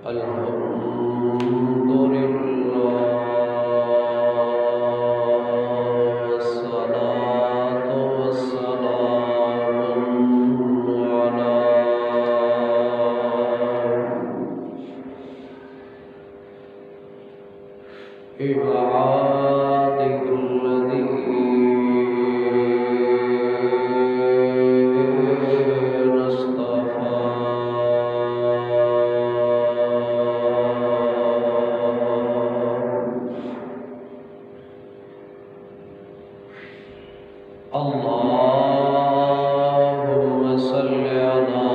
الحمد لله والصلاة والسلام على عباده الذين اصطفى اللهم صل على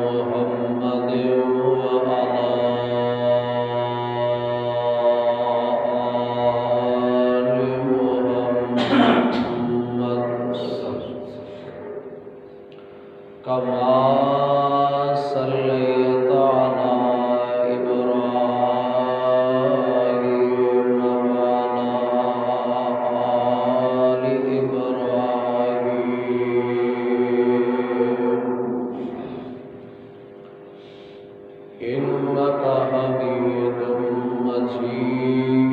محمد وعلى آل محمد كما صليت على إبراهيم وعلى آل إبراهيم إنك حميد مجيد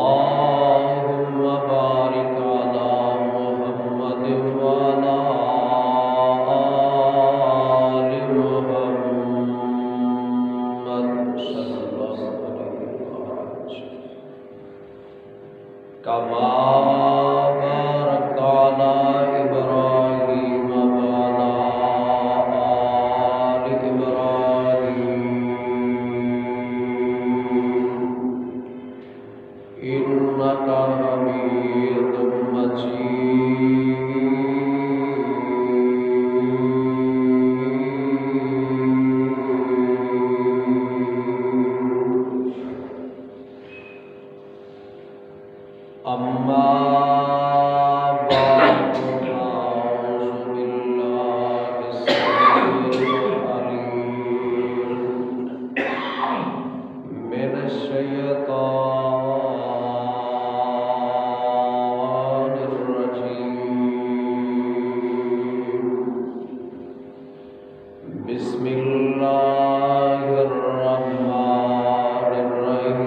اللهم بارك على محمد وعلى آل محمد صلى الله عليه وسلم كما باركت على إبراهيم وعلى آل إبراهيم إنك حميد مجيد أما بعد فأعوذ بالله السميع العليم من الشيطان الرجيم بسم الله الرحمن الرحيم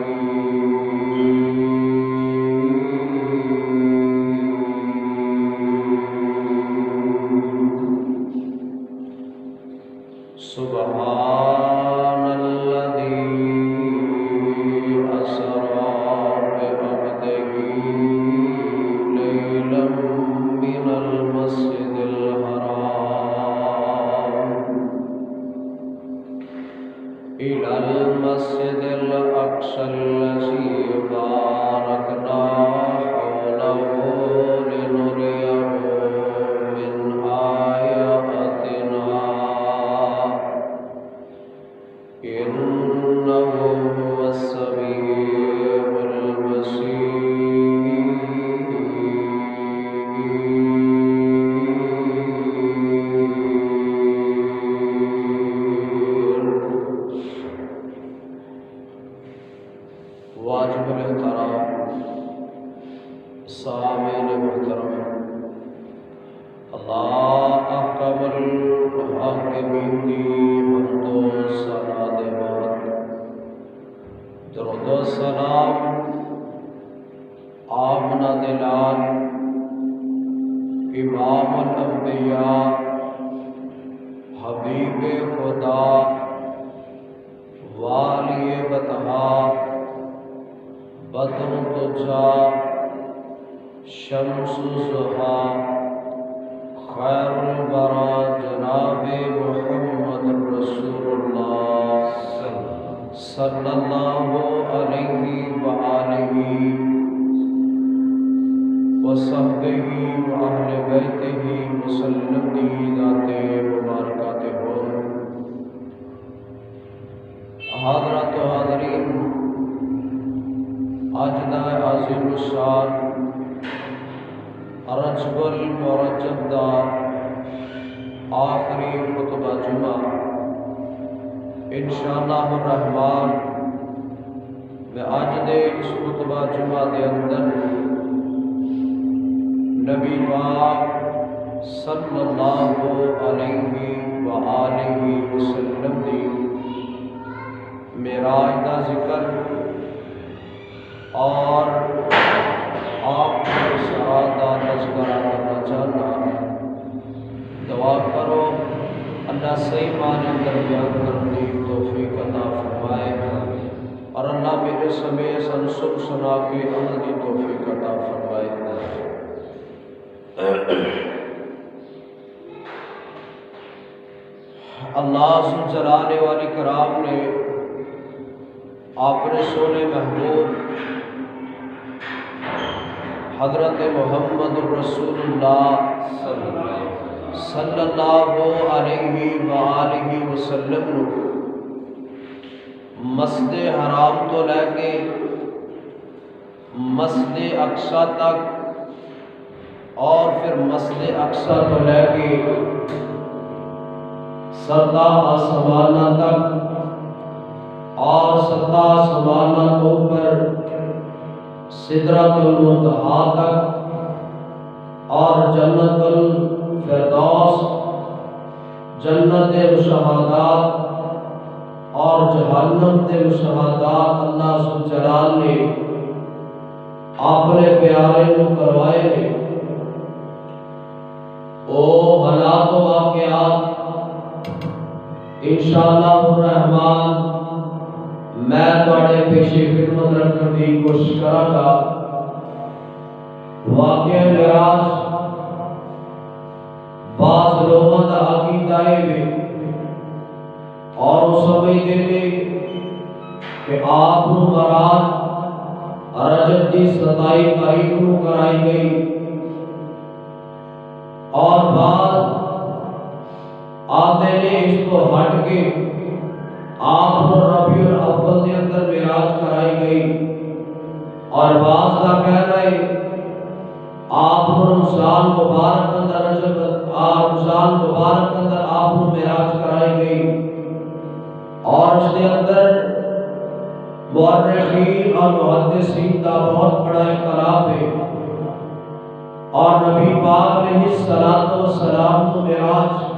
سبحان الذي أسرى بعبده ليلا من المسجد الحرام إلى المسجد الأقصى الذي باركنا حوله لنريه من آياتنا إنه هو السميع البصير واجب الاحترام سامعین محترم اللہ احکم الحاکمین کی حمد و ثنا دے بعد درود و سلام آمنہ دلال امام الانبیاء حبیب خدا والی بطہا بدر الدجا شمس الضحا خیر الورا جناب محمد رسول اللہ صلی اللہ علیہ وآلہ وصحبہ وأہل بیتہ وسلم دی ذات مبارکات ہو حضرات و حاضرین آج دا عظیم الشان رجب المرجب دا آخری خطبہ جمعہ انشاءاللہ الرحمن میں آج دے اس خطبہ جمعہ دے اندر نبی پاک صلی اللہ علیہ وآلہ وسلم دی معراج دا ذکر اور آپ کے اسرا دا تذکرہ کرنا چاہنا۔ دعا کرو اللہ صحیح معنی اندر بیان کرنے کی توفیق عطا فرمائے اور اللہ میرے سمیت سن سنا کے عمل کی توفیق عطا فرمائے۔ اللہ ذوالجلال والاکرام نے اپنے سونے محبوب حضرت محمد رسول اللہ صلی اللہ علیہ وآلہ وسلم نو مسجد حرام تو لے کے مسجد اقصی تک اور پھر مسجد اقصی تو لے کے سطح آسمانہ تک اور سطح آسمانہ کے اوپر سدرۃ المنتہا تک اور جنت الفردوس، جنت مشاہدات اور جہنم کے مشاہدات اللہ ذوالجلال نے اپنے پیارے کو کروائے ہیں۔ او حالات و واقعات انشاءاللہ الرحمن میں تواڈے پیشے خدمت رکھنے کی کوشش کراں گا۔ واقعہ معراج بعض لوگوں کا عقیدہ ہے اور وہ سمجھتے تھے کہ آپ کو مراد رجب کی 27 تاریخ کو کرائی گئی، اور بعد آتے نے اس کو ہٹ کے آپ کو ربیع الاول کے اندر معراج کرائی گئی، اور بعض کا کہنا ہے آپ کو رمضان مبارک اندر رمضان مبارک اندر آپ کو معراج کرائی گئی، اور اس کے اندر مورخین اور محدثین کا بہت بڑا اختلاف ہے۔ اور نبی پاک علیہ الصلوۃ والسلام کو معراج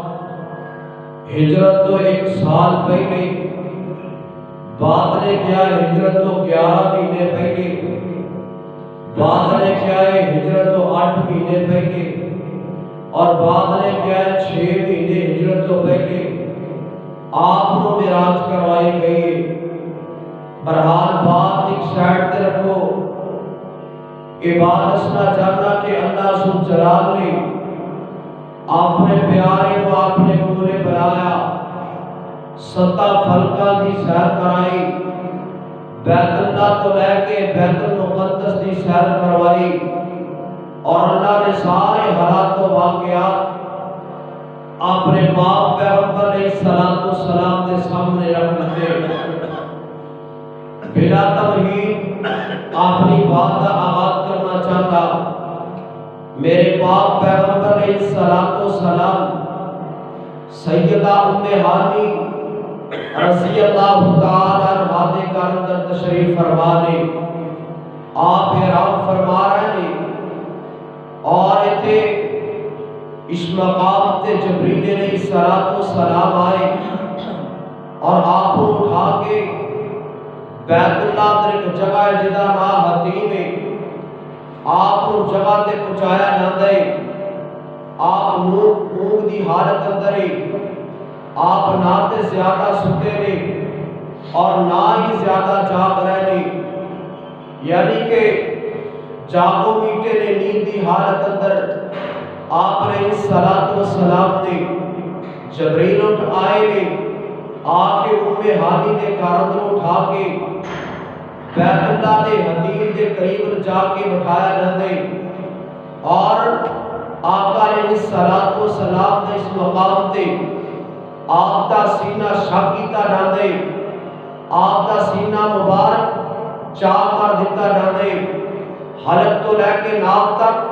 ہجرت تو 1 سال پہلے، بعد نے کیا ہجرت تو 11 مہینے پہلے، بعد نے کیا ہے ہجرت تو 8 مہینے پہلے، اور بعد نے کیا ہے 6 مہینے ہجرت تو پہلے آپ کو معراج کروائی گئی۔ بہرحال بات ایک سائڈ تے رکھو، یہ بات اسنا چاہنا کہ اللہ ذوالجلال نے اپنے پیارے کو اپنے پورے بنایا، 7 فلکاں دی سیر کرائی، بیت اللہ تو لے کے بیت المقدس دی سیر کروائی، اور اللہ نے سارے حالات و واقعات اپنے پاک پیغمبر علیہ السلام کے سامنے رکھ دیتے۔ بلا تمہید اپنی بات کا آغاز کرنا چاہتا، میرے پاک پیغمبر علیہ السلام سیدہ ام ہانی رضی اللہ تعالی عنہا دے گھر اندر تشریف فرما نے، آپ احرام فرما رہے ہیں، اور ایتھے اس مقام تے جبریل علیہ السلام آئے اور آپ کو اٹھا کے بیت اللہ تے ایک جگہ ہے جدا نام حتیم ہے، آپ کو جگہ تے پہنچایا جاتا ہے۔ آپ اونگ دی حالت اندر ہی، آپ نہ تے زیادہ ستے نے اور نہ ہی زیادہ جاگ رہے نے، یعنی کہ جاگو میٹے نے نیند دی حالت اندر آپ علیہ السلام نے جبریل اٹھ آئے نے، آ کے ام ہانی دے کارندر اٹھا کے بیت اللہ دے حتیم دے قریب جا کے بٹھایا جاندے، اور آقا علیہ السلام دے اس مقام تے آپ دا سینہ شک کیتا جاندے، آپ دا سینہ مبارک چاک کر دیتا جاندے، حلق تو لے کے ناک تک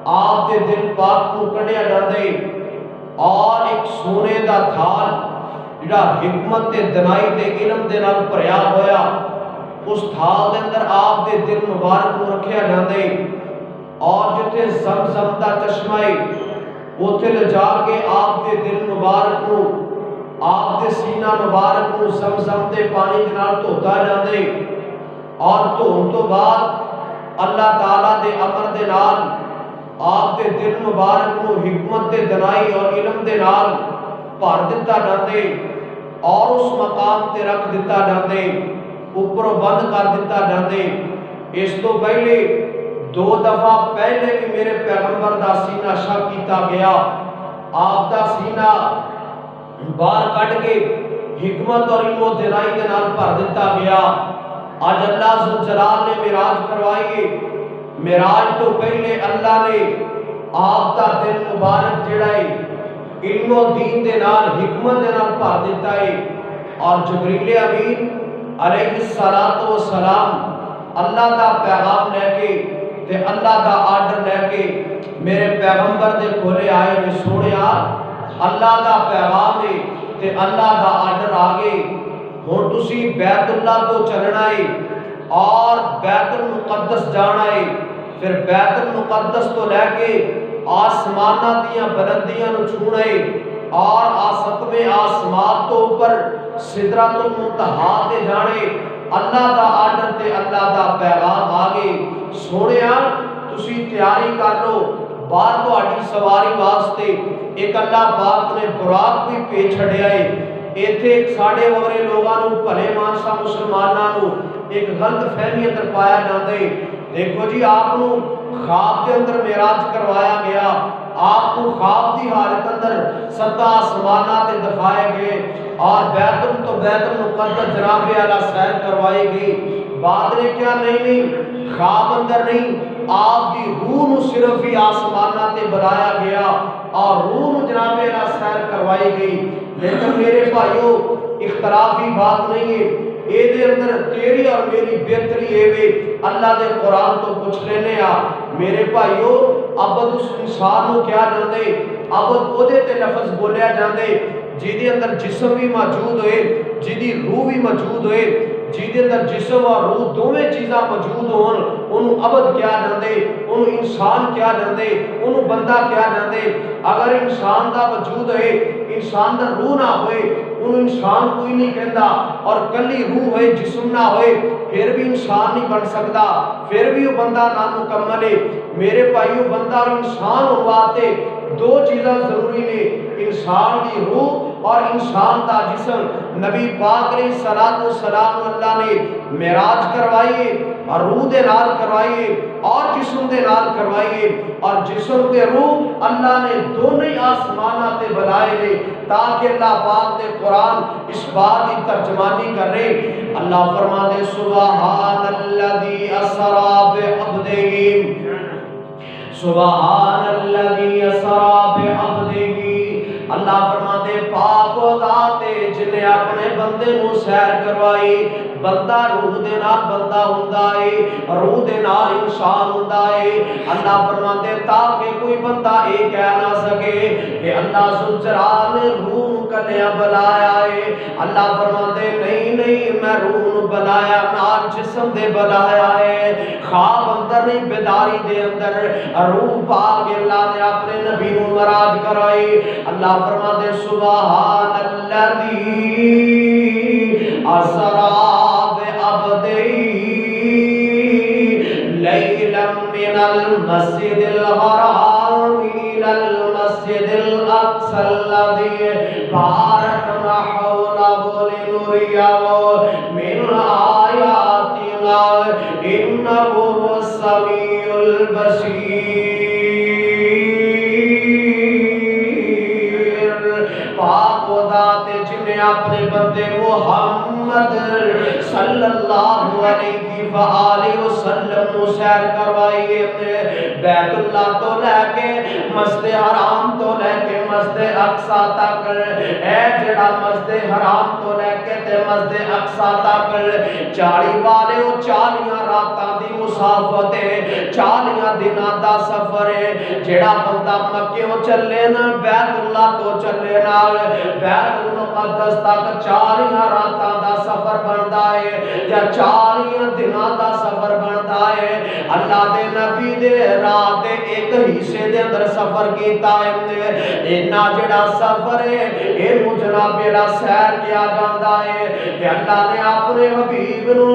آپ دے دل پاک کو کڑیا جاندے، اور ایک سونے دا تھال جڑا حکمت تے دنائی تے علم دے نال بھریا ہویا، اس تھال دے اندر آپ دے دل مبارک کو رکھیا جاندے، اور جتے زمزم دا چشمہ ہے اوتھے لے جا کے آپ دے دل مبارک نو آپ دے سینہ مبارک نو زمزم دے پانی دے نال دھوتا جاندے اور دھون تو بعد اللہ تعالیٰ دے امر دے نال آپ دے دل مبارک نو حکمت دے دنائی اور علم دے نال بھر دتا جاندے اور اس مقام تے رکھ دتا جاندے اوپروں بند کر دتا جاندے۔ اس تو پہلے 2 دفعہ پہلے بھی میرے پیغمبر دا سینہ شک کیتا گیا، آپ دا سینہ باہر کٹ کے حکمت اور علم و دنائی دے نال بھر دتا گیا۔ آج اللہ ذوالجلال نے معراج کروائیے، معراج تو پہلے اللہ نے آپ دا دل مبارک جڑا ہے علم و دین دے نال حکمت دے نال بھر دیتا ہے، اور جبریل امین علیہ السلام اللہ دا پیغام لے کے تے اللہ دا آرڈر لے کے میرے پیغمبر دے کھولے آئے نے، سونیا اللہ دا پیغام ہے تے اللہ دا آرڈر آگے، ہن تسی بیت اللہ کو چلنا ہے اور بیت المقدس جانا ہے، پھر بیت المقدس تو لے کے آسمانہ دیاں بلندیاں نو چھونا ہے اور ستویں آسمان تو اوپر سدرۃ المنتہا تے جانے، اللہ دا آرڈر تے اللہ دا پیغام آگے۔ سونیا تسی تیاری کر لو، باہر تہاڈی سواری واسطے ایک اللہ پاک نے براق بھی بھیج چھڈیا ہے۔ ایتھے ساڈے وغیرہ لوگاں نو بھلے مانسا مسلماناں نو ایک غلط فہمی اندر پایا جاندے، دیکھو جی آپ نو خواب کے اندر معراج کروایا گیا، آپ کو خواب دی حالت اندر 7 آسمانہ تے دکھائے گئے اور بیت المقدس جناب اعلیٰ سیر کروائی گئی۔ بعد نے کیا نہیں خواب اندر نہیں، آپ دی روح نو صرف ہی آسمانہ تے بلایا گیا اور روح نو جناب اعلیٰ سیر کروائی گئی۔ لیکن میرے بھائیو اختلافی بات نہیں ہے، اے دے اندر تیری اور میری بہتری اے وے اللہ دے قرآن تو پوچھ لینے آ میرے بھائیو، عبد اس انسان نو کیا جاندے، عبد او دے تے لفظ بولیا جاندے جی دے اندر جسم بھی موجود ہوئے، جی دی روح بھی موجود ہوئے، جی دے اندر جسم اور روح دوویں چیزاں موجود ہون، انہوں عبد کیا جاندے، انہوں انسان کیا جاندے، انہوں بندہ کیا جاندے۔ اگر انسان دا وجود ہے، انسان دا روح نہ ہوئے، انہوں انسان کوئی نہیں کہندا، اور کلی روح ہوئے جسم نہ ہوئے پھر بھی انسان نہیں بن سکتا، پھر بھی وہ بندہ نامکمل ہے۔ میرے بھائیو بندہ اور انسان ہوتے 2 چیزاں ضروری نے، انسان دی روح اور انسان دا جسم۔ نبی پاک علیہ السلام اللہ نے معراج کروائیے اور روح دے نال کروائیے اور جسم دے نال کروائیے، اور جسم تے روح اللہ نے دونوں ہی آسمانہ تے بلائے نے تاکہ اللہ پاک دے قرآن اس بات کی ترجمانی کر رہے۔ اللہ فرما دے سبحان الذی اسرا بعبدہ، سبحان الذی اسرا بعبدہ، اللہ فرماتے پاک و ذات جن نے اپنے بندے نو سیر کروائی۔ بندہ روح دے نال بندہ ہوندا ہے، روح دے نال انسان ہوندا ہے۔ اللہ فرماتے تاکہ کوئی بندہ یہ کہہ نہ سکے کہ اللہ ذوالجلال نے روح نو کلیا بلایا ہے۔ اللہ فرماتے نہیں نہیں، میں روح نو بلایا نال جسم دے بلایا ہے، خواب اندر نہیں بیداری دے اندر روح پاک اللہ نے اپنے نبی نو معراج کرائی۔ اللہ فرماتے سبحان الذی اسرا بعبدہ لیلا من المسجد الحرام الى المسجد الاقصى الذي باركنا حوله لنريه من آیاتنا انه هو السمیع البصیر۔ پاک و ذات جن نے اپنے بندے محمد صلی اللہ علیہ وآلہ وسلم نو سیر کروائی بیت اللہ تو لے کے مسجد حرام تو لے کے مسجد اقصی تک، اے جڑا مسجد حرام تو لے کے تے مسجد اقصی تک 40 والے 40 راتاں دی مسافت ہے، 40 دناں دا سفر ہے۔ جڑا بندہ مکیوں چلے نا بیت اللہ تو چلے نا بیت المقدس تک 40 راتاں دا سفر بندا ہے یا 40 دناں دا سفر بندا ہے۔ اللہ دے نبی دے رات دے ایک حصے دے اندر سفر کیتا ہے اینا جڑا سفر ہے اینو جناب میرا سیر کیا جاندا ہے کہ اللہ نے اپنے حبیب نو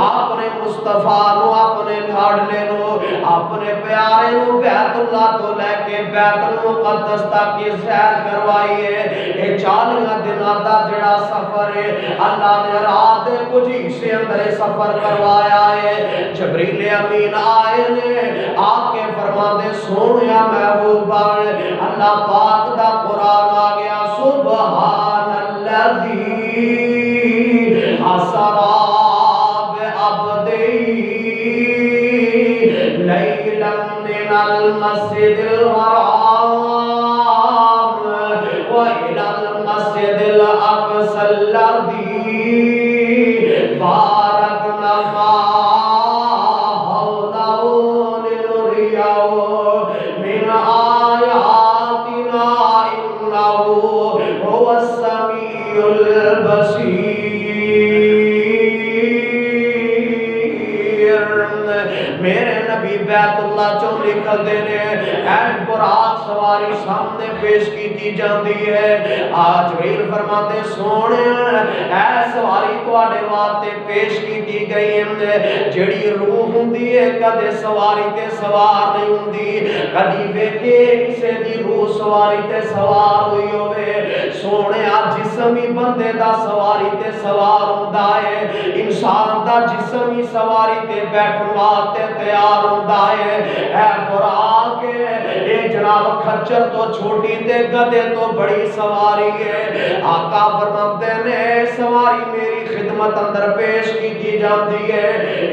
اپنے مصطفیٰ نو اپنے لاڈلے نو اپنے پیارے نو بیت اللہ تو لے کے بیت المقدس تک کی سیر کروائی ہے اے 40 دنوں دا جڑا سفر ہے اللہ نے رات دے کچھ حصے اندر سفر کروایا ہے جبریل امین آئے نے آ کے فرماندے سونیا محبوب اللہ پاک دا قرآن آ گیا سبحان الذی اسرا بعبدہ لیلا من المسجد الحرام وإلى المسجد الأقصى الذي باركنا حوله لنريه من آياتنا إنه هو السميع البصير میرے نبی بیت اللہ چوں نکل دینے این براق سواری سامنے پیش کی جاندی ہے آج ویل فرماتے سونے اے سواری تو آڑے واتے پیش کی گئی ہیں جڑی روح ہوندی ہے کدے سواری تے سوار نہیں ہوندی کدی ویکے کسے دی روح سواری تے سوار ہوئی ہوئے سونے آج جسمی بندے دا سواری تے سوار ہوندہ ہے انسان دا جسمی سواری تے بیٹھواتے تیار ہوندہ ہے اے قرآن کے اے جناب کھچر تو چھوٹی تے گدے تو بڑی سواری ہے آقا فرماتے نے سواری میری خدمت اندر پیش کی جاتی ہے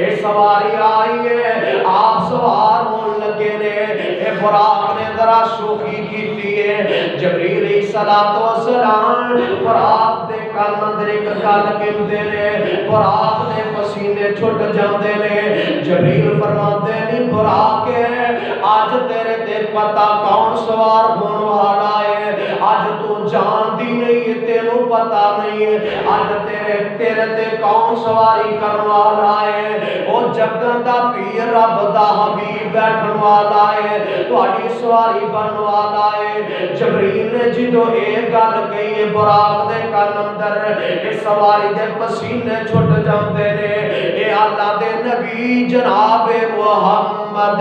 اے سواری آئی ہے آپ سوار ہون لگے نے اے براق نے ذرا شوخی کی ہے جبریل صلاۃ و سلام براق دے کان اندر ایک گل کہندے نے براق دے پسینے چھٹ جاندے نے جبریل فرماتے نے براق آج تیرے تے پتہ کون سوار ہون والا ہے آج تو جانتی نہیں تینو پتہ نہیں ہے آج تیرے تے کون سواری کرن والا ہے او جگن دا پیر رب دا حبیب بیٹھن والا ہے تہاڈی سواری بن والا ہے جبریل نے جدوں اے گل کہی ہے براق دے کان اندر اے سواری دے پسینے چھٹ جاندے نے اے اللہ دے نبی جناب محمد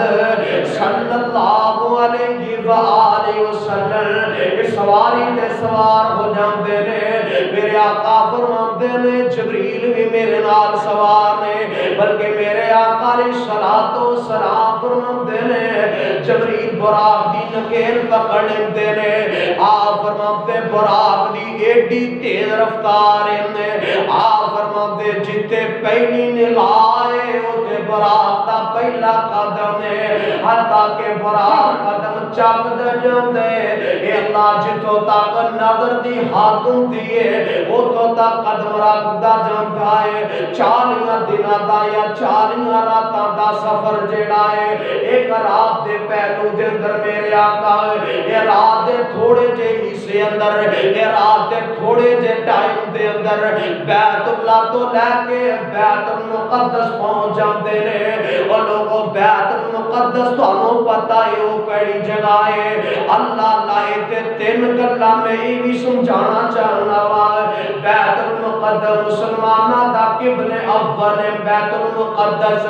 صلی اللہ علیہ وآلہ وسلم اس سواری تے سوار ہو جاندے نے میرے آقا فرماندے نے جبریل بھی میرے نال سوار نے بلکہ میرے آقا علیہ الصلوۃ والسلام فرماندے نے جبریل براق دی نکیل پکڑ لیندے نے آپ فرماندے براق دی ایڈی تیز رفتار ہے آپ فرماندے جتے پہلی نلائے اوتے براق دا پہلا قدم ہے حتیٰ کہ براق قدم چاک دے جاندے اے اللہ جتو تاک نظر دی ہاتھوں دیئے وہ تو تاک قدم رکھ دا جانتا ہے 40 دنہ دا یا 40 راتاں دا سفر جیڑا ہے ایک رات دے پہلو دے اندر میرے آقا اے رات دے تھوڑے جے حصے اندر اے رات دے تھوڑے جے ٹائم دے اندر بیت اللہ تو لے کے بیت المقدس پہنچ جاندے نے اور لوگوں بیت المقدس تو انہوں پتہ ہے وہ کڑی جگہ ہے اللہ لائے تے 3 گلاں میں یہ بھی سمجھانا چاہنا ہے بیت المقدس مسلمانہ دا قبلہ اول ہے بیت المقدس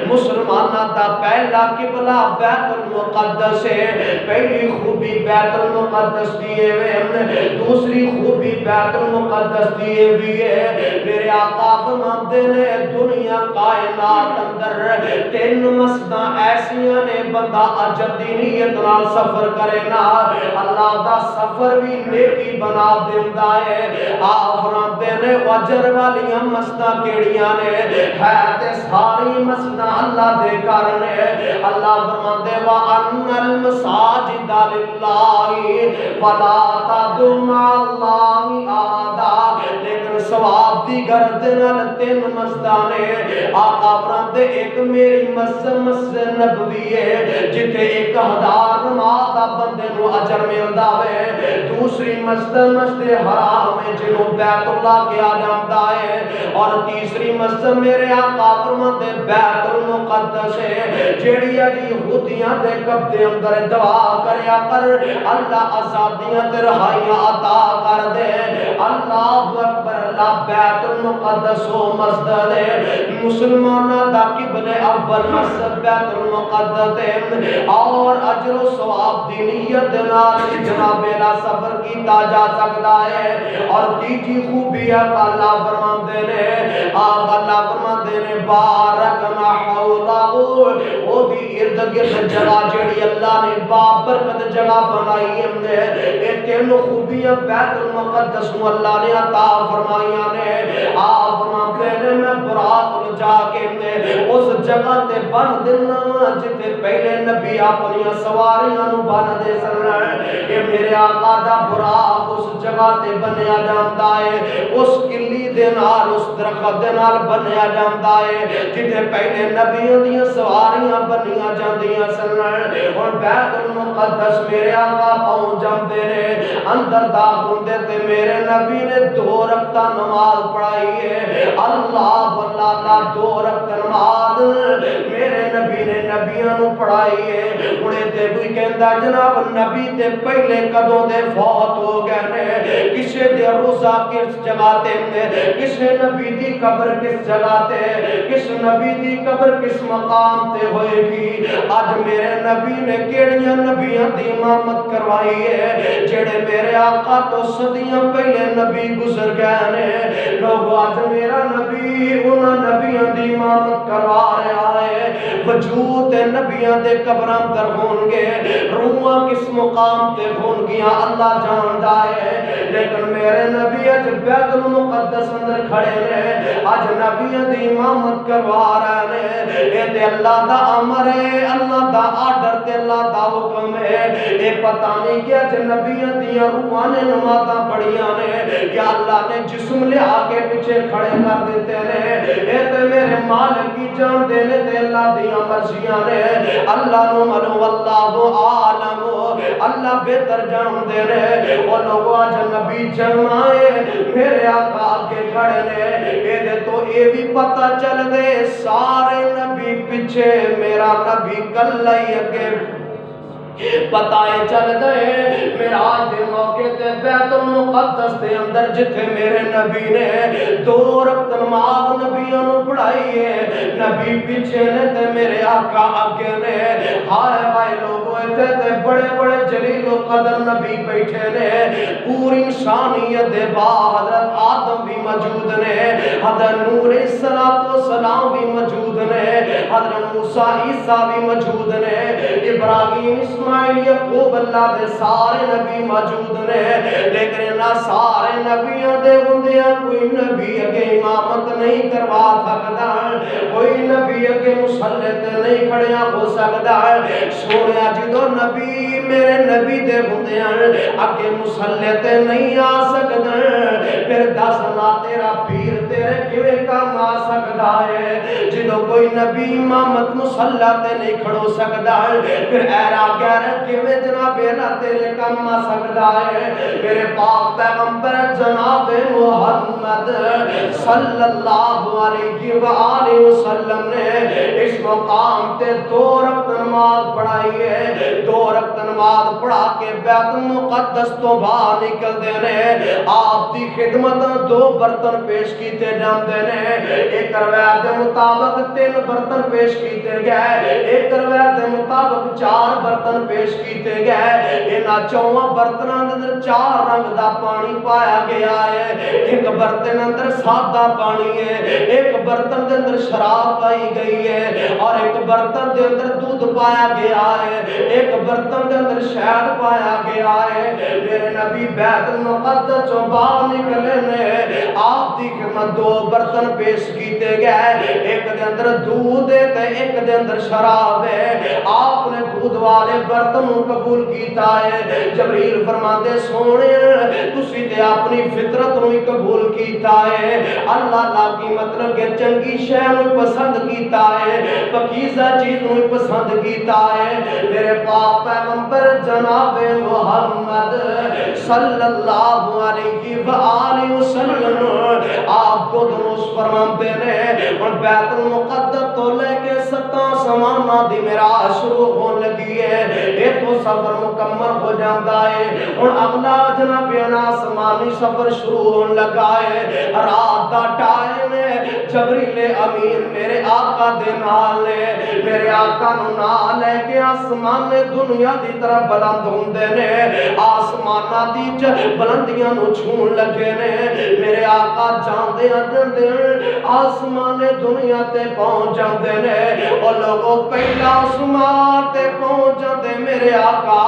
مسلمانہ دا پہلا قبلہ بیت المقدس ہے پہلی خوبی بیت المقدس دیئے ہوئے دوسری خوبی بیت المقدس دیئے ہوئے میرے آقا فرماندے نے دنیا کائنات اندر 3 مسجداں ایسیاں نے بندہ عجب دی نیت نال سفر کرے نا اللہ دا سفر بھی نیکی بنا دیندا ہے آپ فرماندے نے اجر والی مسجداں کیڑیاں نے ہے تے ساری مسجداں اللہ دے گھر نے اللہ فرماندے وَأَنَّ الْمَسَاجِدَ لِلَّهِ فَلَا تَدْعُوا مَعَ اللَّهِ أَحَدًا لیکن ثواب دی گردن 3 مسجداں نے آقا فرماندے ایک میری مسجد نبوی ہے جتے 1000 نماز دا بندے نو اجر ملدا وے دوسری مسجد حرام ہے جنوں بیت اللہ کیا جاندا ہے اور تیسری مسجد میرے آقا فرماندے بیت المقدس ہے جیڑی یہودیاں دے قبضے اندر دعا کریا کر اللہ آزادیاں تے رہائیاں عطا کر دے اللہ اکبر اللہ بیت المقدس و مسجد ہے مسلماناں دا قبلہ اول مسجد بیت المقدس ہے اور اجر و ثواب دی نیت نال جناب لا سفر کیتا جا سکتا ہے اور تیجی خوبی ہے اللہ فرماندے نے اللہ فرماندے نے بارکنا حولہ او دی ارد گرد جگہ جڑی اللہ نے بابرکت جگہ بنائی ہے اے تینوں خوبیاں بیت المقدس کو اللہ نے عطا فرمائیاں نے آپ فرماندے نے میں براق جا کے اس جگہ تے بن دینا جتے پہلے نبی اپنی سواریاں نو بن دے سن اے میرے آقا دا براق اس جگہ تے بنیا جاندا ہے اس کلی دے نال اس درخت دے نال بنیا جاندا ہے جتے پہلے نبیوں دی سواریاں بنیاں جاندیاں سن اور بیت المقدس میرے آقا پہنچ جاندے نے اندر داخل ہوندے تے میرے نبی نے 2 رکعت نماز پڑھائی ہے اللہ اللہ 2 رکعت نماز میرے نبی نے نبیوں نو پڑھائی ہے انہیں تے کوئی کہندا جناب نبی تے پہلے کدوں دے فوت ہو گئے نے کسے دے روزہ کس جگہ تے کسے نبی دی قبر کس جگہ تے کس نبی دی قبر کس مقام تے ہوئے گی آج میرے نبی نے کیڑیاں نبیاں دی امامت کروائی ہے جڑے میرے آقا تو صدیاں پہلے نبی گزر گئے نے لوگ آج میرا نبی انہاں نبیاں دی امامت کروا رہا ہے وجود نبیاں دے قبراں در ہون گے روحاں کس مقام تے ہون گیاں اللہ جاندا ہے لیکن میرے نبی اج بیت المقدس اندر کھڑے نے اج نبیاں دی امامت کروا رہے نے اے تے اللہ دا امر ہے اللہ دا آرڈر تے اللہ دا حکم ہے اے پتہ نہیں کہ اج نبیاں دی روحاں نے نمازاں پڑھیاں نے یا اللہ نے جسم لے آگے پیچھے کھڑے کر دیتے نے اے تے میرے مالک کی جان دینے تے اللہ دی مرضیاں نے اللہ نو منو اللہ عالم اللہ بہتر جان دے نے او لوگوں آج نبی جمائے میرے آقا آگے کھڑے نے اے دے تو اے بھی پتہ چل دے سارے نبی پیچھے میرا نبی کلہ ہی اگے بتائے چل گئے میراج دے موقع تے بیت المقدس دے اندر جتھے میرے نبی نے 2 رکعت نماز نبیوں نو پڑھائی ہے نبی پیچھے نے تے میرے آقا آگے نے ہائے ہائے لوگوں تے بڑے بڑے جلیل و قدر نبی بیٹھے نے پوری انسانیت دے با حضرت آدم بھی موجود نے حضرت نور السلام بھی موجود نے حضرت موسیٰ عیسیٰ بھی موجود نے ابراہیم اسماعیل یعقوب اللہ دے سارے نبی موجود نے لیکن انہاں سارے نبیوں دے بندیاں کوئی نبی اگے امامت نہیں کروا سکتا کوئی نبی اگے مصلی تے نہیں کھڑیا ہو سکتا سونیا جدو نبی میرے نبی دے بندیاں اگے مصلی تے نہیں آ سکتا پھر دس نا تیرا پیر تیرے کیویں کام آ سکتا ہے جدو کوئی نبی امامت مصلی تے نہیں کھڑو سکتا پھر ایرا غیرت کیویں جناب اللہ تیرے کام آ سکتا ہے میرے پاک پیغمبر جناب محمد صلی اللہ علیہ وآلہ وسلم نے اس مقام تے 2 رکعت نماز پڑھائی ہے 2 رکعت نماز پڑھا کے بیت المقدس تو باہر نکل دے نے آپ دی خدمت 2 برتن پیش کیتے جاندے نے ایک روایت دے مطابق 3 برتن پیش کیتے گئے ایک روایت دے مطابق 4 برتن پیش کیتے گئے انہاں 4 برتناں دے اندر 4 رنگ دا پانی پایا گیا ہے ایک برتن اندر سادہ پانی ہے ایک برتن دے اندر شراب پائی گئی ہے اور ایک برتن دے اندر دودھ پایا گیا ہے ایک برتن دے اندر شہد پایا گیا ہے میرے نبی بیت المقدس چوں باہر نکلے نے آپ دی خدمت 2 برتن پیش کیتے گئے ایک دے اندر دودھ ہے تے ایک دے اندر شراب ہے آپ نے دودھ والے برتن قبول کیتا ہے۔ جبریل فرماتے سونے تسی تے اپنی فطرت نو قبول کیتا ہے، اللہ کی مطلب کہ چنگی شے نو پسند کیتا ہے، پاکیزہ چیز نو پسند کیتا ہے۔ میرے پاک پیغمبر جناب محمد صلی اللہ علیہ وآلہ وسلم آپ کو درست فرماتے نے اور بیت المقدس تو لے کے 7 آسماناں دی معراج شروع ہون لگی ہے، یہ تو سفر مکمل ہو جاتا ہے اور اگلا جناب آسمانی سفر شروع ہون لگا ہے۔ رات دا ٹائم ہے، جبریل امین میرے آقا دے نال ہے، میرے آقا نو نال لے کے آسمان دنیا دی طرف بلند ہوندے نے، آسماناں دی بلندیاں نو چھون لگے نے، میرے آقا جاندے اندے آسمان دنیا تے پہنچ جاندے نے، اور لوگوں پہلا آسمان تے پہنچ جاندے میرے آقا،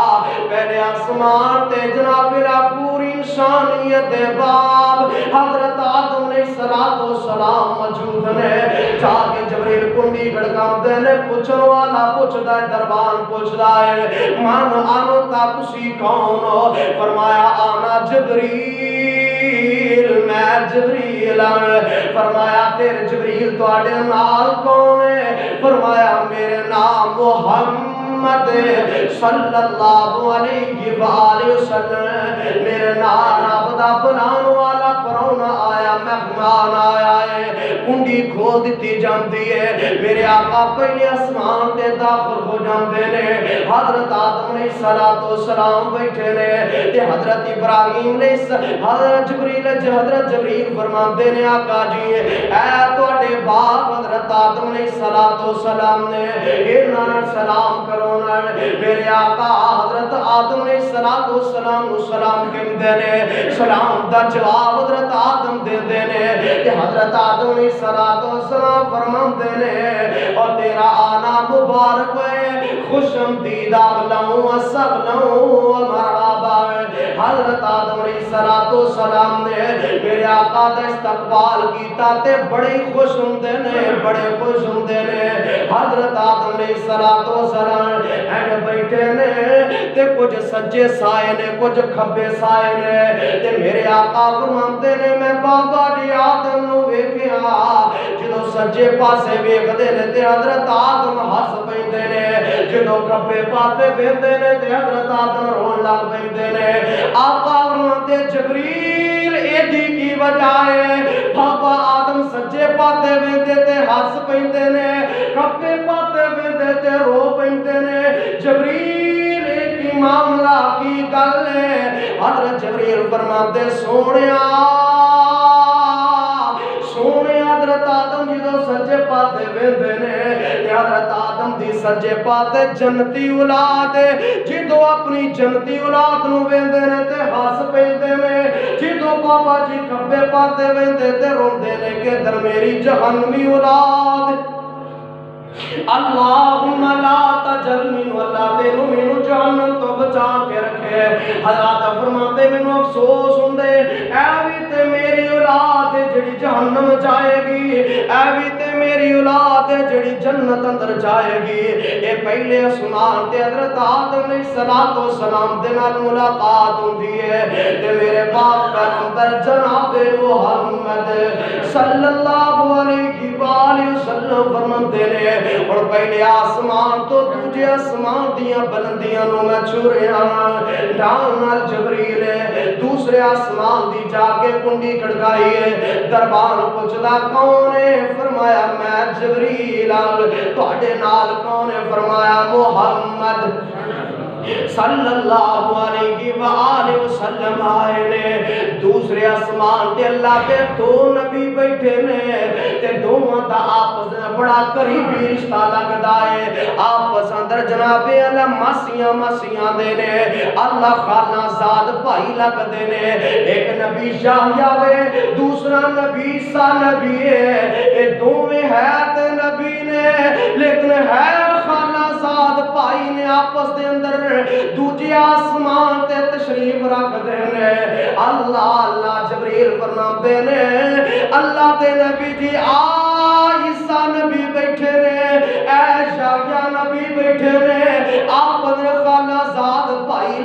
پہلے آسمان تے جناب میرا پوری انسانیت دے باب حضرت آدم علیہ السلام موجود نے، جا کے جبریل کنڈی گڑکاندے نے، پوچھن والا پوچھدا ہے، دربان پوچھدا ہے من آنو تا تسی کون ہو؟ فرمایا آنا جبریل، میں جبریل ہوں۔ فرمایا تیرے جبریل تواڈے نال کون ہے؟ فرمایا میرے نام محمد صلی اللہ علیہ وآلہ وسلم، میرے نال رب دا بلان والا پرونا آیا، مہمان آیا ہے، کنڈی کھول دیتی جاندی ہے، میرے آقا پہلے آسمان تے داخل ہو جاندے نے، حضرت آدم علیہ السلام بیٹھے نے، تے حضرت ابراہیم علیہ حضرت جبریل فرماندے نے آقا جی اے تواڈے باپ حضرت آدم علیہ السلام نے انہاں سلام کرو نا، میرے آقا حضرت آدم علیہ السلام نو سلام کہندے نے، سلام دا جواب حضرت آدم دیندے نے، تے حضرت آدم علیہ السلام فرماندے نے اور تیرا آنا مبارک ہے، خوش آمدید اہلاً و سہلاً و مرحبا۔ حضرت آدم علیہ السلام نے میرے آقا دا استقبال کیتا تے بڑے خوش ہوندے نے، بڑے خوش ہوندے نے۔ حضرت آدم علیہ السلام اینے بیٹھے نے تے کچھ سجے سائے نے، کچھ کھبے سائے نے، تے میرے آقا فرماندے نے میں بابا جی آدم نو ویکھیا، جدوں سجے پاسے ویکھدے نے تے حضرت آدم ہس پیندے نے، جدوں کھبے پاسے ویکھدے نے تے حضرت آدم رون لگ پیندے نے۔ آقا فرماندے جبریل ایدی کی وجہ ہے، بابا آدم سجے پاسے ویکھدے تے ہس پیندے نے، کھبے پاسے ویکھدے تے رو پیندے نے، جبریل کی معاملہ کی گل ہے؟ حضرت جبریل فرماندے سونیا حضرت آدم جدو سجے پاسے ویندے نے، حضرت آدم دی سجے پاسے جنتی اولاد جدو اپنی جنتی اولاد نو ویندے نے تے ہس پیندے نے، جدو بابا جی کھبے پاسے ویندے تے روندے نے کہ در میری جہنمی اولاد، اللہم لا تجل منو، اللہ تینو منو جہنم تو بچا کے رکھے۔ حضرت فرماتے منو افسوس ہوندے اے بھی تے میری اولاد جڑی جہنم جائے گی، اے بھی تے میری اولاد جڑی جنت اندر جائے گی۔ اے پہلے آسمان تے حضرت آدم علیہ السلام دے نال ملاقات ہوندی ہے تے میرے پاک پیغمبر جناب محمد صلی اللہ علیہ وآلہ وسلم فرماندے نے اور پہلے آسمان تو دوجے آسمان دیاں بلندیاں نو میں چھوڑیا، نال جبریل دوسرے آسمان دی جا کے کنڈی کھڑکائی ہے، دربان پوچھدا کون ہے؟ فرمایا میں جبریل تواڈے نال کون ہے؟ فرمایا محمد صلی اللہ علیہ وآلہ وسلم آئے نے۔ دوسرے آسمان تے اللہ کے دو نبی بیٹھے نے تے دوواں دا آپس میں بڑا قریبی رشتہ لگدا ہے، آپس اندر جناب اللہ ماسیاں دے نے، اللہ خالہ زاد بھائی لگدے نے۔ ایک نبی یحییٰ وے، دوسرا نبی عیسیٰ نبی ہے، اے دوویں ہے تے نبی نے لیکن ہے خالہ زاد بھائی نے، آپس دے اندر دوجے آسمان تے تشریف رکھ دے نے۔ اللہ جبریل فرماندے نے اللہ دے نبی جی عیسیٰ نبی بیٹھے نے، اے یحییٰ نبی بیٹھے نے، آپ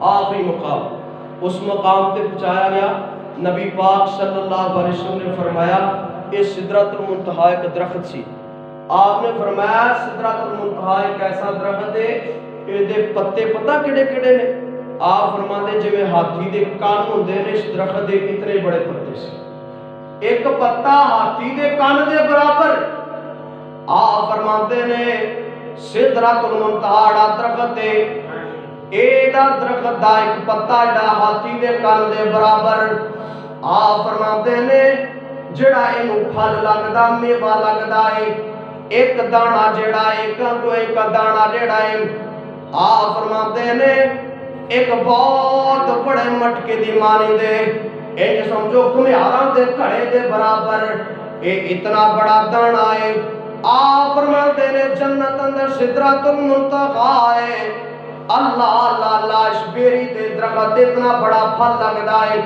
آخری مقام اس مقام تے پہنچایا گیا. نبی پاک صلی اللہ علیہ وسلم نے فرمایا اس سدرۃ المنتہا ایک درخت سی. آپ نے فرمایا سدرۃ المنتہا ایک ایسا درخت ہے کہ دے پتے پتہ کڑے کڑے نے. آپ فرماتے جویں ہاتھی دے کان ہوندے نے اس درخت دے اتنے بڑے پتے سی. ایک پتا ہاتھی دے کان دے برابر. آپ فرماتے نے سدرۃ المنتہا دا درخت ہے اے دا درخت دا ایک پتا جڑا ہاتھی دے کان دے برابر. آپ فرماتے نے جڑا اینو پھل لگدا میوہ لگدا ہے ایک دانا جڑا ایک دانا جڑا ہے. آپ فرماتے نے ایک بہت بڑے مٹکے دی مانی دے انج سمجھو کمیاراں دے گھڑے دے برابر اے اتنا بڑا دانا ہے. آپ فرماتے نے جنت اندر سدرۃ المنتہا ہے. اللہ اللہ اللہ اس بیری دے درخت اتنا بڑا پھل لگدا ہے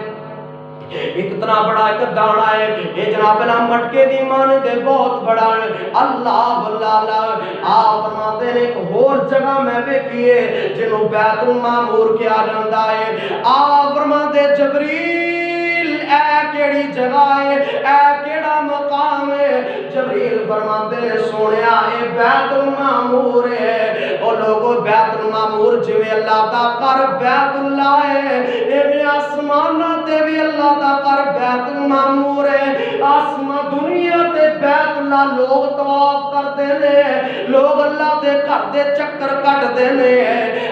اتنا بڑا ایک دانا ہے یہ جناب اللہ مٹکے دی مانے دے بہت بڑا ہے. اللہ اللہ آپ فرماتے نے ایک اور جگہ میں دیکھیے جنہوں بیت المعمور کیا جاتا ہے. آپ فرماتے جبریل اے کیڑی جگہ ہے اے کیڑا مقام ہے. جبریل فرماتے نے سونیا اے بیت المعمور ہے. اور لوگوں بیت المعمور جویں اللہ دا گھر بیت اللہ ہے ایویں آسمان تے بھی اللہ دا گھر بیت المعمور ہے. آسمان دنیا تے بیت اللہ لوگ طواف کرتے نے لوگ اللہ دے گھر دے چکر کٹتے نے.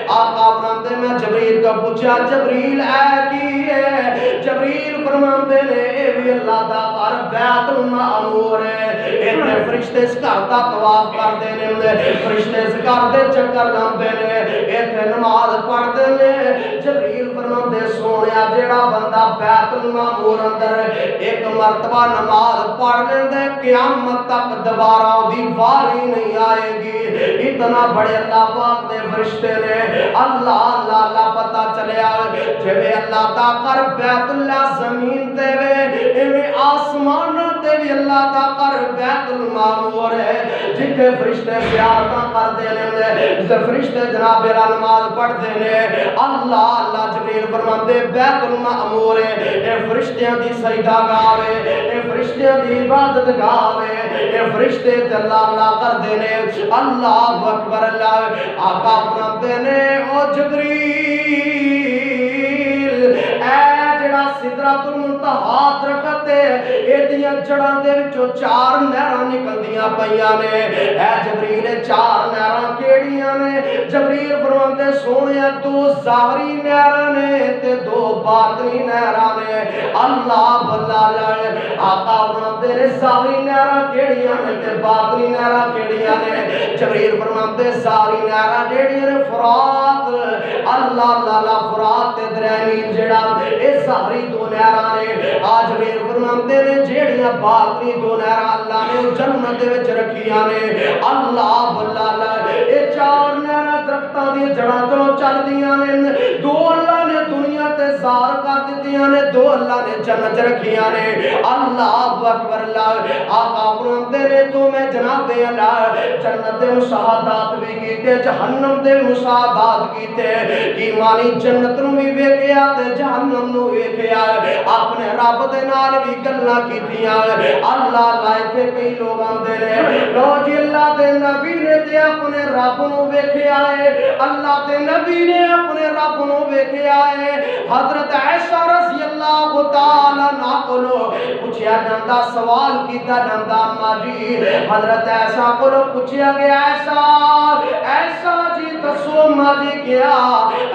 آقا فرماتے میں جبریل کا پوچھا جبریل اے کی ہے. جبریل فرماتے نے اے بھی اللہ دا گھر بیت المعمور ہے. اتنے فرشتے اس گھر دا طواف کرتے نے فرشتے اس گھر دے چکر لاندے نے اتنے نماز پڑھتے نے. جبریل فرماتے سونیا جیڑا بندہ بیت المعمور اندر ایک مرتبہ نماز پڑھ لیندے قیامت تک دوبارہ دی واری نہیں آئے گی. اتنا بڑے اللہ پاک دے فرشتے نے. اللہ اللہ اللہ پتہ چلیا جویں اللہ دا گھر بیت اللہ زمین تے وے ایویں آسمان تے بھی اللہ دا گھر بیت المعمور ہے. جتنے فرشتے زیارتاں کردے نے جتنے فرشتے جناب نماز پڑھتے نے. اللہ اللہ جبریل فرماندے بیت المعمور ہے اے فرشتیاں دی سجدہ گاہ ہے اے فرشتیاں دی عبادت گاہ ہے اے فرشتے اللہ اللہ کردے نے. اللہ اکبر. اللہ آقا فرماندے نے او جبریل اے جڑا سدرۃ المنتہا درخت ہے ایدیاں جڑاں دے وچوں 4 نہراں نکلدیاں پیاں نے. اے جبریل 4 نہراں کیڑیاں نے. جبریل فرماندے سونیا 2 ظاہری نہراں نے تے 2 باطنی نہراں نے. اللہ اللہ آقا فرماندے نے ظاہری نہراں کیڑیاں نے تے باطنی نہراں کیڑیاں نے. جبریل فرماندے ظاہری نہراں جیڑیاں نے فرات اللہ اللہ فرات تے دریا نیل جڑا اے ظاہری 2 نہراں نے. آج جبریل فرماندے نے جیڑیاں باطنی 2 نہراں اللہ نے جنت دے وچ رکھیاں نے. اللہ اللہ اے 4 نہراں درختاں دی جڑاں تو چلدیاں نے. 2 اللہ نے دنیا تے زار کر دتیاں نے 2 اللہ نے جنت رکھیاں نے. اللہ اکبر. اللہ آقا فرماندے نے تو میں جناب اللہ جنت دے مشاہدات بھی کیتے جہنم دے مشاہدات کیتے کی مانی جنت نو بھی ویکھیا تے جہنم نو ویکھیا اپنے رب دے نال بھی گلاں کیتیاں. اللہ لائے تے کئی لوگ آندے نے لو جی اللہ دے نبی نے تے اپنے رب نو ویکھیا ہے اللہ دے نبی نے اپنے رب نو ویکھیا ہے. حضرت عائشہ رضی اللہ تعالی عنہا کولو پوچھیا جاندا سوال کیتا جاندا اما جی حضرت عائشہ کولو پوچھیا گیا عائشہ جی دسو اما جی کیا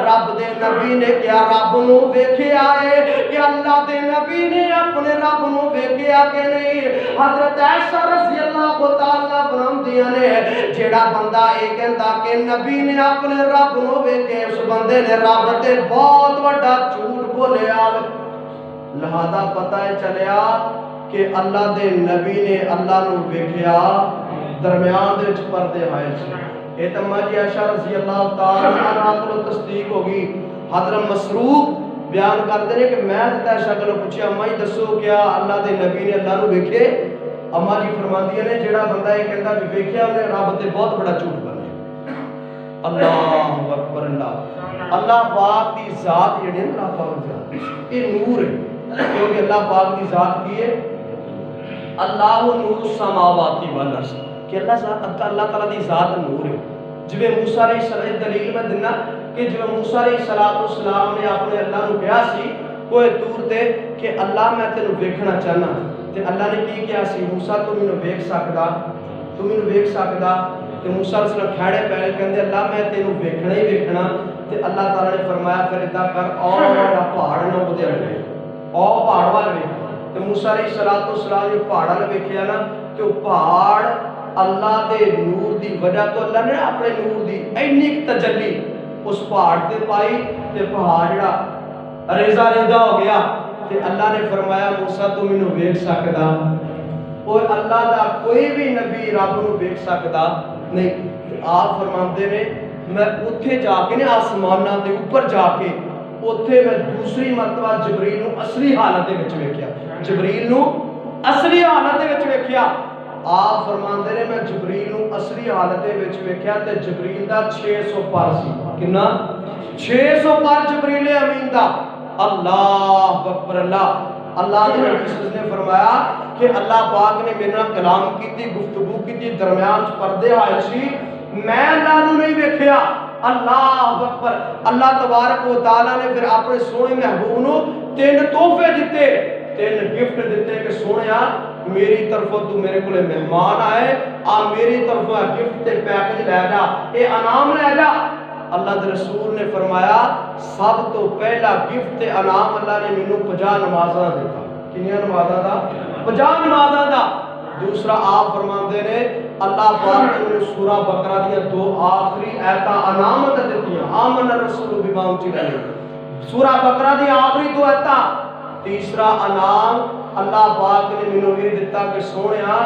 رب دے نبی نے کیا رب نو ویکھیا ہے کہ اللہ دے نبی نے اپنے رب نو ویکھیا کہ نہیں. حضرت عائشہ رضی اللہ تعالی فرماندیاں نے جیڑا بندہ اے کہندا کہ نبی نے اپنے رب نو ویکھے اس بندے نے رب تے بہت بڑا جھوٹ بولیا. لہذا پتہ چلیا کہ اللہ دے نبی نے اللہ نو ویکھیا درمیان دے وچ پردے آئے سی. اے تما جی عائشہ رضی اللہ تعالی عنہا کو تصدیق ہوگی. حضرت مسروق بیان کرتے ہیں کہ میں عائشہ کو پوچھیا اما جی دسو کیا اللہ دے نبی نے اللہ نو ویکھے. اما جی فرماندیاں نے جیڑا بندہ یہ کہندا کہ ویکھیا انہیں رب تے بہت بڑا جھوٹ بولیا. اللہ اکبر. اللہ اللہ پاک دی ذات جڑی ہے اللہ پاک دی ذات یہ نور ہے، کیونکہ اللہ پاک دی ذات کی ہے اللہ نور السماوات والارض، کہ اللہ تعالیٰ دی ذات نور ہے۔ جویں موسیٰ علیہ السلام دلیل میں دینا کہ جویں موسیٰ علیہ السلام نے اپنے اللہ نو کہا سی کوئی طور تے کہ اللہ میں تینوں ویکھنا چاہنا، تے اللہ نے کی کیا سی موسیٰ تو مینوں ویکھ سکدا، تو مینوں ویکھ سکدا، تے موسیٰ علیہ السلام کھڑے پہلے کہندے اللہ میں تینوں ویکھنا ہی ویکھنا، تے اللہ تعالیٰ نے فرمایا پھر ادھا کر اور پہاڑ نہ بدل گئے اور پہاڑ وال ویکھ، تے موسیٰ علیہ السلام نے پہاڑ وال ویکھیا نا کہ پہاڑ اللہ دے نور دی وجہ تو اللہ نے اپنے نور دی اینی تجلی اس پہاڑ تے پائی تے پہاڑ جڑا ریزہ ریزہ ہو گیا، تے اللہ نے فرمایا موسیٰ تو مینوں ویکھ سکدا، اور اللہ دا کوئی بھی نبی رب نو ویکھ سکدا نہیں۔ آپ فرماندے نے میں اتھے جا کے نے آسماناں دے اوپر جا کے اتھے میں دوسری مرتبہ جبریل نو اصلی حالت دے وچ ویکھیا، جبریل نو اصلی حالت دے وچ ویکھیا۔ آپ فرماندے نے میں جبریل نو اصلی حالت دے وچ ویکھیا تے جبریل دا 600 پر سی، کنا 600 پر جبریل امین دا۔ اللہ اکبر، اللہ کے نبی نے فرمایا کہ اللہ پاک نے میرا کلام کیتی، گفتگو کیتی، درمیان پردے آئے سی، میں اللہ نو نہیں ویکھیا۔ اللہ اکبر، اللہ تبارک و تعالیٰ نے پھر اپنے سونے محبوب نو 3 تحفے دیتے، 3 گفٹ دیتے کہ سونیا میری طرفوں تو میرے کو مہمان آئے آ میری طرفوں گفٹ تے پیکج لے جا، اے انعام لے جا۔ اللہ دے رسول نے فرمایا سب تو پہلا گفٹ تے انعام اللہ نے مینوں 50 نمازاں دیتا، کنیاں نمازاں دا 50 نمازاں دا۔ دوسرا آپ فرماندے نے اللہ پاک نے سورہ بقرہ دیا 2 آخری آیتاں انعامت دیتیاں، آمن الرسول بما انزل الیہ، سورہ بقرہ دی آخری 2 آیتاں۔ تیسرا انعام اللہ پاک نے مینوں یہ دیتا کہ سونیا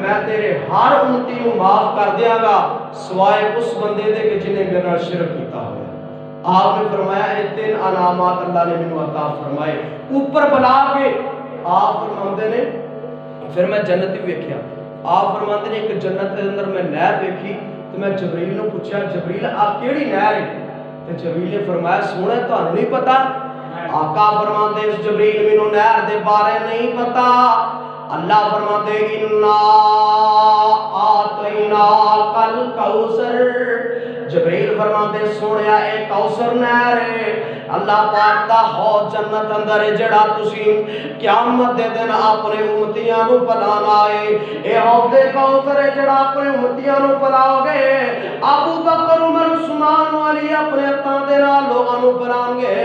میں تیرے ہر امتی کو معاف کر دیاں گا سوائے اس بندے دے کہ جنہیں میرے نال شرک کیتا ہوا۔ آپ نے فرمایا یہ 3 انعامات اللہ نے مینوں عطا فرمائے اوپر بلا کے۔ آپ فرماندے نے پھر میں جنت بھی ویکھیا، آپ فرماندے نے ایک جنت دے اندر میں نہر ویکھی تو میں جبریل نو پوچھا جبریل آ کیڑی نہر ہے؟ تے جبریل نے فرمایا سونے تانوں نہیں پتا؟ آقا فرماندے اس جبریل مینوں نہر دے بارے نہیں پتا۔ اللہ فرماندے انا آتینا کل کوثر، جبریل فرماندے سونیا اے کوثر نہر ہے اللہ پاک دا حوض جنت اندر ہے جڑا تسی قیامت دے دن اپنے امتیاں نو پلانا ہے، اے حوض کوثر ہے جڑا اپنے امتیاں نو پلاؤ گے۔ ابو بکر عمر عثمان علی اپنے ہتھاں دے نال لوکاں نو پلان گے۔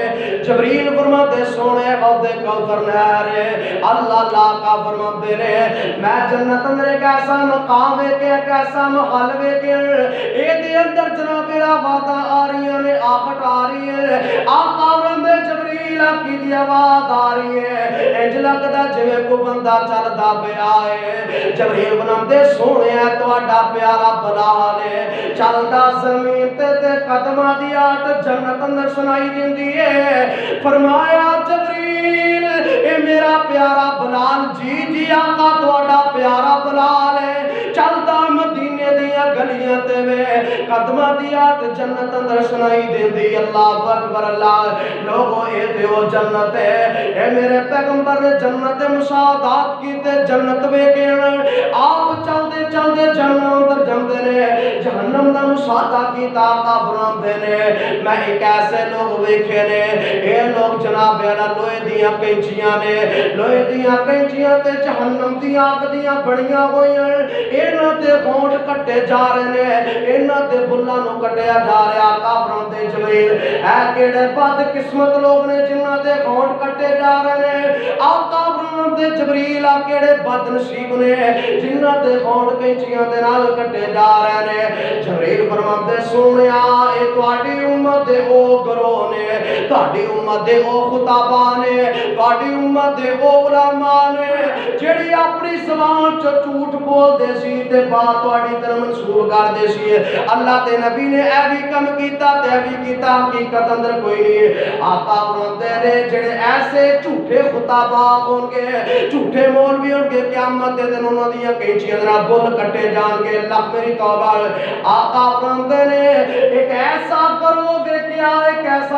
جبریل فرماندے سونے حوض کوثر نہر ہے اللہ کا فرماندے نے میں جنت اندر ایک ایسا مقام ویکھیا، ایک ایسا محل ویکھیا اے دے اندر جناب آوازاں آ رہی نے، آہٹ آ رہی ہے، آقا فرماندے جبریل کی دی آواز آ رہی ہے، انج لگدا جویں کوئی بندہ چلدا پیا ہے۔ جبریل فرماندے سونیا تہاڈا پیارا بلال ہے چلدا زمین تے قدماں دی آہٹ جنت اندر سنائی دیندی ہے۔ فرمایا جبریل اے میرا پیارا بلال، جی جی آقا تہاڈا پیارا بلال ہے چلدا مدینے دیاں گلیاں تے وے قدماں دی آہٹ جنت اندر سنائی دیندی۔ اللہ اکبر، اللہ لوگوں اے تے او جنت ہے، اے میرے پیغمبر نے جنت مشاہدات کیتے جنت ویکھن، آپ چلدے چلدے جہنم اندر جاندے نے، جہنم دا مشاہدہ کیتا آقا فرماندے نے میں ایک ایسے لوگ ویکھے نے، اے لوگ جناب لوہے دیاں کینچیاں نے، لوہے دیاں کینچیاں تے جہنم دیاں اگ دیاں بڑیاں ہوئیاں، انہاں تے ہونٹ کٹے جا رہے نے، انہاں تے بلاں نو کٹیا جا رہا۔ آقا فرماندے جبریل اے کیڑے بد قسمت لوگ نے جنہاں دے ہونٹ کٹے جا رہے نے۔ آقا فرماندے جبریل آ کیڑے بد نصیب نے جنہاں دے ہونٹ کینچیاں دے نال کٹے جا رہے نے۔ جبریل فرماندے سونیا اے تہاڈی امت دے او گروہ نے، تہاڈی امت دے او خطابہ نے، تہاڈی امت دے او علماء نے جڑی اپنی زبان چ جھوٹ بول دے سی تے بات تہاڈی طرف منسوب کر دے سی۔ اللہ دے نبی نے اے بھی کم کیتا تے اے بھی کیتا، حقیقت اندر کوئی نہیں۔ آقا فرماندے نے جڑے ایسے جھوٹے خطابہ ہون گے، جھوٹے مولوی ہون گے، قیامت دے دن انہاں دیاں کینچیاں نال بل کٹے جان گے۔ اللہ میری توبہ۔ آقا فرماندے نے ایک ایسا گروہ ویکھیا، ایک ایسا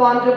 5